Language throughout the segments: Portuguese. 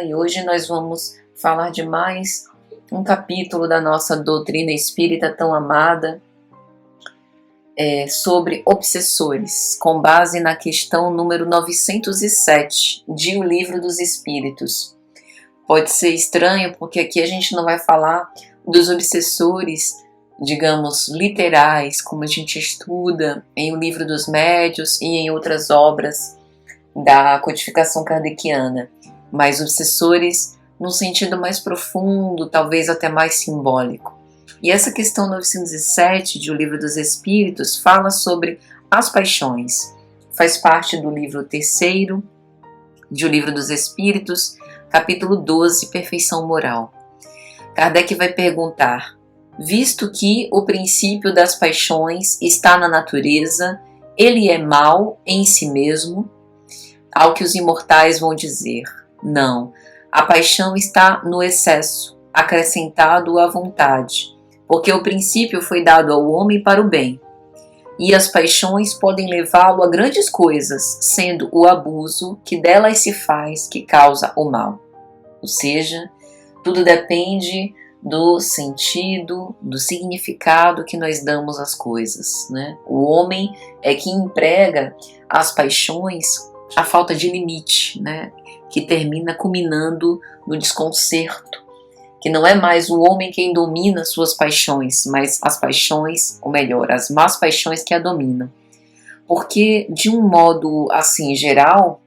E hoje nós vamos falar de mais um capítulo da nossa doutrina espírita tão amada, sobre obsessores, com base na questão número 907 de O Livro dos Espíritos. Pode ser estranho porque aqui a gente não vai falar dos obsessores, digamos, literais, como a gente estuda em O Livro dos Médiuns e em outras obras da codificação kardeciana, mas obsessores num sentido mais profundo, talvez até mais simbólico. E essa questão 907 de O Livro dos Espíritos fala sobre as paixões. Faz parte do livro 3º de O Livro dos Espíritos, capítulo 12, Perfeição Moral. Kardec vai perguntar: visto que o princípio das paixões está na natureza, ele é mau em si mesmo? Ao que os imortais vão dizer: não, a paixão está no excesso, acrescentado à vontade, porque o princípio foi dado ao homem para o bem, e as paixões podem levá-lo a grandes coisas, sendo o abuso que delas se faz que causa o mal. Ou seja, tudo depende do sentido, do significado que nós damos às coisas, né? O homem é que emprega as paixões a falta de limite, né? Que termina culminando no desconcerto, que não é mais o homem quem domina suas paixões, mas as paixões, ou melhor, as más paixões que a dominam. Porque, de um modo assim geral,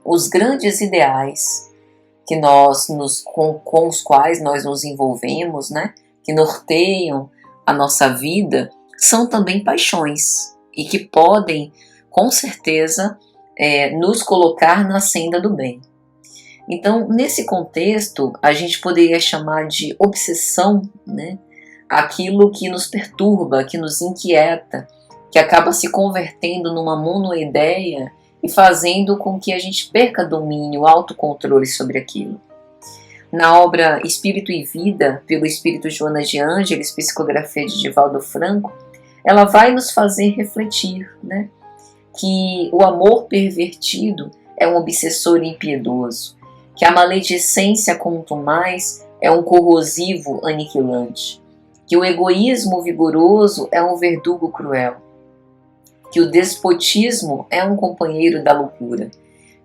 os grandes ideais que com os quais nós nos envolvemos, né, que norteiam a nossa vida, são também paixões e que podem, com certeza, nos colocar na senda do bem. Então, nesse contexto, a gente poderia chamar de obsessão, né, aquilo que nos perturba, que nos inquieta, que acaba se convertendo numa monoideia e fazendo com que a gente perca domínio, autocontrole sobre aquilo. Na obra Espírito e Vida, pelo espírito Joana de Ângeles, psicografia de Divaldo Franco, ela vai nos fazer refletir, né, que o amor pervertido é um obsessor impiedoso, que a maledicência contumaz é um corrosivo aniquilante, que o egoísmo vigoroso é um verdugo cruel, que o despotismo é um companheiro da loucura,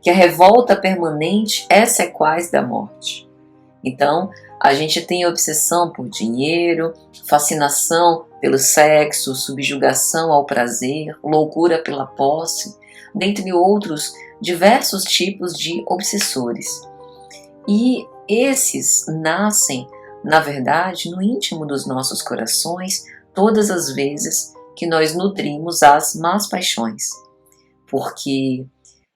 que a revolta permanente é sequaz da morte. Então, a gente tem obsessão por dinheiro, fascinação pelo sexo, subjugação ao prazer, loucura pela posse, dentre outros diversos tipos de obsessores. E esses nascem, na verdade, no íntimo dos nossos corações, todas as vezes que nós nutrimos as más paixões. Porque,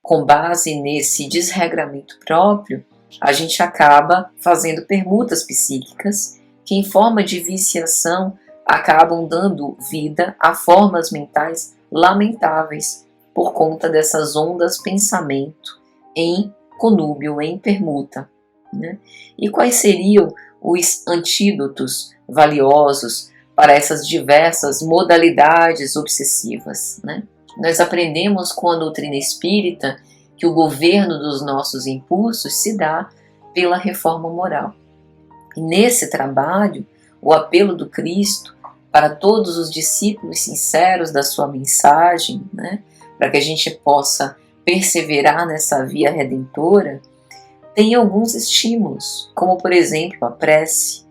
com base nesse desregramento próprio, a gente acaba fazendo permutas psíquicas que, em forma de viciação, acabam dando vida a formas mentais lamentáveis por conta dessas ondas pensamento em conúbio, em permuta. Né? E quais seriam os antídotos valiosos para essas diversas modalidades obsessivas? Né? Nós aprendemos com a doutrina espírita que o governo dos nossos impulsos se dá pela reforma moral. E nesse trabalho, o apelo do Cristo para todos os discípulos sinceros da sua mensagem, né, para que a gente possa perseverar nessa via redentora, tem alguns estímulos, como por exemplo a prece,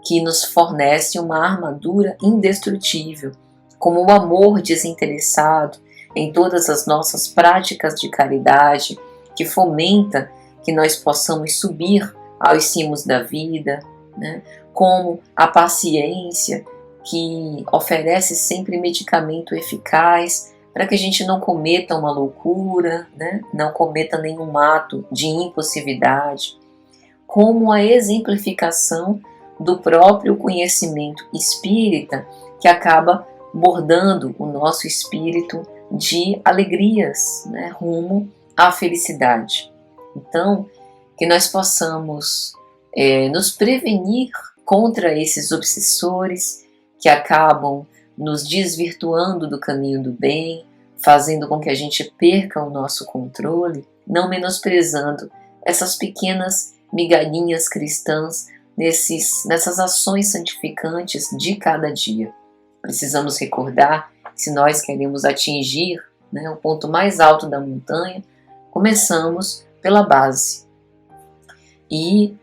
que nos fornece uma armadura indestrutível, como o amor desinteressado em todas as nossas práticas de caridade, que fomenta que nós possamos subir aos cimos da vida, né? Como a paciência, que oferece sempre medicamento eficaz para que a gente não cometa uma loucura, né? Não cometa nenhum ato de impulsividade, como a exemplificação do próprio conhecimento espírita, que acaba bordando o nosso espírito de alegrias, né, rumo à felicidade. Então, que nós possamos nos prevenir contra esses obsessores que acabam nos desvirtuando do caminho do bem, fazendo com que a gente perca o nosso controle, não menosprezando essas pequenas migalhinhas cristãs nessas ações santificantes de cada dia. Precisamos recordar que se nós queremos atingir, né, o ponto mais alto da montanha, começamos pela base. E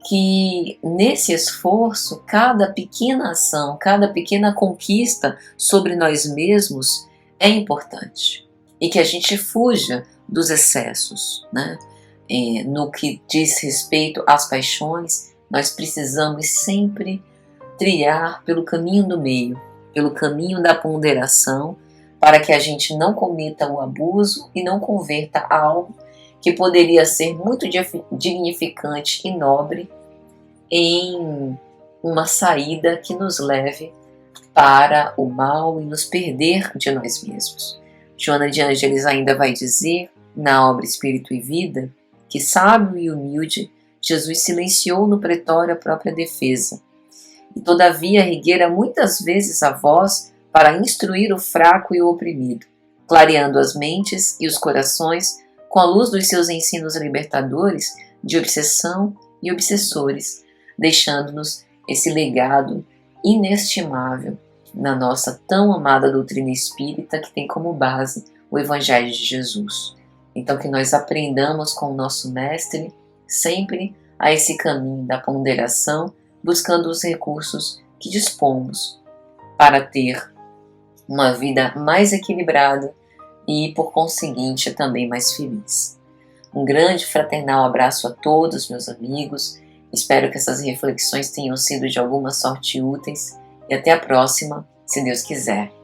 que nesse esforço, cada pequena ação, cada pequena conquista sobre nós mesmos é importante. E que a gente fuja dos excessos, né? No que diz respeito às paixões, nós precisamos sempre trilhar pelo caminho do meio, pelo caminho da ponderação, para que a gente não cometa o abuso e não converta algo que poderia ser muito dignificante e nobre em uma saída que nos leve para o mal e nos perder de nós mesmos. Joana de Ângeles ainda vai dizer, na obra Espírito e Vida, que sábio e humilde, Jesus silenciou no pretório a própria defesa, e todavia erguera muitas vezes a voz para instruir o fraco e o oprimido, clareando as mentes e os corações com a luz dos seus ensinos libertadores de obsessão e obsessores, deixando-nos esse legado inestimável na nossa tão amada doutrina espírita, que tem como base o Evangelho de Jesus. Então que nós aprendamos com o nosso Mestre sempre a esse caminho da ponderação, buscando os recursos que dispomos para ter uma vida mais equilibrada e, por conseguinte, também mais feliz. Um grande fraternal abraço a todos, meus amigos. Espero que essas reflexões tenham sido de alguma sorte úteis e até a próxima, se Deus quiser.